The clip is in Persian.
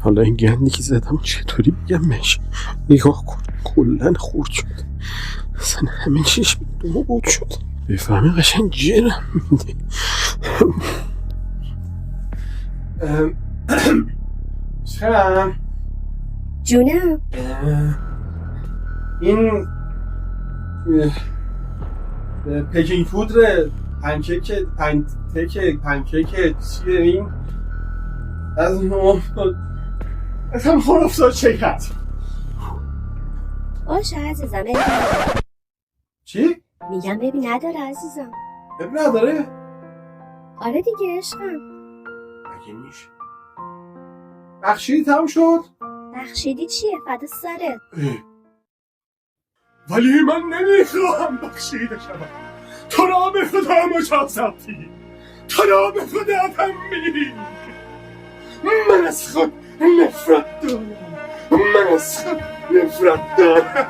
حالا این گندی که زدم چطوری بگمش؟ نگاه کن کلن خورد شد، اصلا همه چیش بیدوم بود شد، بفهمی قشنگ جرم میده. شم جونم این پکینگ پودر پنکیک چیه این؟ از هم خور افتاد چکت. باشه عزیزم چی؟ میگم ببین نداره عزیزم. ببین نداره؟ آره دیگه عشقم. مگه میشه؟ بخشیدی تموم شد؟ بخشیدی چیه؟ فدا سرت. ولی من نمیخواهم بخشیده شدم. تو را به خدا مجازاتی، تو را به خدا تنبیهی. من از خود نفرت دارم، من از خود نفرت دارم.